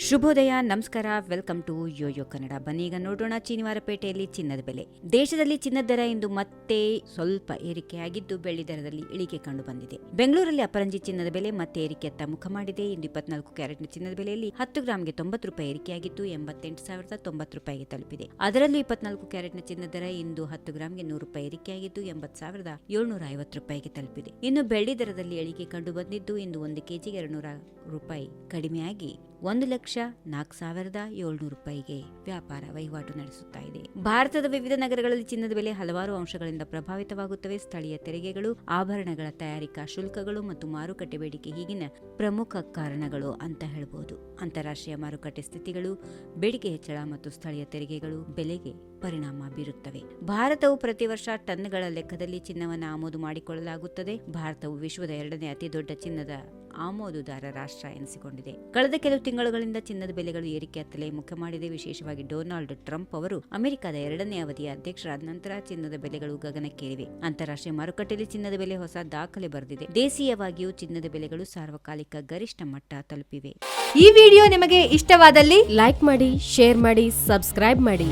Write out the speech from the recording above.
ಶುಭೋದಯ, ನಮಸ್ಕಾರ, welcome to Yoyo Kannada. ಬನ್ನಿ ಈಗ ನೋಡೋಣ ಶನಿವಾರಪೇಟೆಯಲ್ಲಿ ಚಿನ್ನದ ಬೆಲೆ. ದೇಶದಲ್ಲಿ ಚಿನ್ನದ ದರ ಇಂದು ಮತ್ತೆ ಸ್ವಲ್ಪ ಏರಿಕೆಯಾಗಿದ್ದು ಬೆಳ್ಳಿ ದರದಲ್ಲಿ ಇಳಿಕೆ ಕಂಡು ಬಂದಿದೆ. ಬೆಂಗಳೂರಲ್ಲಿ ಅಪರಂಜಿ ಚಿನ್ನದ ಬೆಲೆ ಮತ್ತೆ ಏರಿಕೆಯತ್ತ ಮುಖ ಮಾಡಿದೆ. ಇಂದು 24 ಕ್ಯಾರೆಟ್ನ ಚಿನ್ನದ ಬೆಲೆಯಲ್ಲಿ 10 ಗ್ರಾಂಗೆ 90 ರೂಪಾಯಿ ಏರಿಕೆಯಾಗಿದ್ದು 88,090 ರೂಪಾಯಿಗೆ ತಲುಪಿದೆ. ಅದರಲ್ಲೂ 24 ಕ್ಯಾರೆಟ್ನ ಚಿನ್ನದ ದರ ಇಂದು 10 ಗ್ರಾಂಗೆ 100 ರೂಪಾಯಿ ಏರಿಕೆಯಾಗಿದ್ದು 80,750 ರೂಪಾಯಿಗೆ ತಲುಪಿದೆ. ಇನ್ನು ಬೆಳ್ಳಿ ದರದಲ್ಲಿ ಇಳಿಕೆ ಕಂಡು ಬಂದಿದ್ದು ಇಂದು 1 ಕೆಜಿಗೆ 200 ರೂಪಾಯಿ ಕಡಿಮೆಯಾಗಿ 1,04,700 ರೂಪಾಯಿಗೆ ವ್ಯಾಪಾರ ವಹಿವಾಟು ನಡೆಸುತ್ತಾ ಇದೆ. ಭಾರತದ ವಿವಿಧ ನಗರಗಳಲ್ಲಿ ಚಿನ್ನದ ಬೆಲೆ ಹಲವಾರು ಅಂಶಗಳಿಂದ ಪ್ರಭಾವಿತವಾಗುತ್ತವೆ. ಸ್ಥಳೀಯ ತೆರಿಗೆಗಳು, ಆಭರಣಗಳ ತಯಾರಿಕಾ ಶುಲ್ಕಗಳು ಮತ್ತು ಮಾರುಕಟ್ಟೆ ಬೇಡಿಕೆ ಹೀಗಿನ ಪ್ರಮುಖ ಕಾರಣಗಳು ಅಂತ ಹೇಳಬಹುದು. ಅಂತಾರಾಷ್ಟ್ರೀಯ ಮಾರುಕಟ್ಟೆ ಸ್ಥಿತಿಗಳು, ಬೇಡಿಕೆ ಹೆಚ್ಚಳ ಮತ್ತು ಸ್ಥಳೀಯ ತೆರಿಗೆಗಳು ಬೆಲೆಗೆ ಪರಿಣಾಮ ಬೀರುತ್ತವೆ. ಭಾರತವು ಪ್ರತಿ ವರ್ಷ ಟನ್ಗಳ ಲೆಕ್ಕದಲ್ಲಿ ಚಿನ್ನವನ್ನು ಆಮದು ಮಾಡಿಕೊಳ್ಳಲಾಗುತ್ತದೆ. ಭಾರತವು ವಿಶ್ವದ 2ನೇ ಅತಿ ದೊಡ್ಡ ಚಿನ್ನದ ಆಮದುದಾರ ರಾಷ್ಟ್ರ ಎನಿಸಿಕೊಂಡಿದೆ. ಕಳೆದ ಕೆಲವು ತಿಂಗಳುಗಳಿಂದ ಚಿನ್ನದ ಬೆಲೆಗಳು ಏರಿಕೆಯತ್ತಲೇ ಮುಖ ಮಾಡಿದೆ. ವಿಶೇಷವಾಗಿ ಡೊನಾಲ್ಡ್ ಟ್ರಂಪ್ ಅವರು ಅಮೆರಿಕದ 2ನೇ ಅವಧಿಯ ಅಧ್ಯಕ್ಷರಾದ ನಂತರ ಚಿನ್ನದ ಬೆಲೆಗಳು ಗಗನಕ್ಕೇರಿವೆ. ಅಂತಾರಾಷ್ಟ್ರೀಯ ಮಾರುಕಟ್ಟೆಯಲ್ಲಿ ಚಿನ್ನದ ಬೆಲೆ ಹೊಸ ದಾಖಲೆ ಬರೆದಿದೆ. ದೇಶೀಯವಾಗಿಯೂ ಚಿನ್ನದ ಬೆಲೆಗಳು ಸಾರ್ವಕಾಲಿಕ ಗರಿಷ್ಠ ಮಟ್ಟ ತಲುಪಿವೆ. ಈ ವಿಡಿಯೋ ನಿಮಗೆ ಇಷ್ಟವಾದಲ್ಲಿ ಲೈಕ್ ಮಾಡಿ, ಶೇರ್ ಮಾಡಿ, ಸಬ್ಸ್ಕ್ರೈಬ್ ಮಾಡಿ.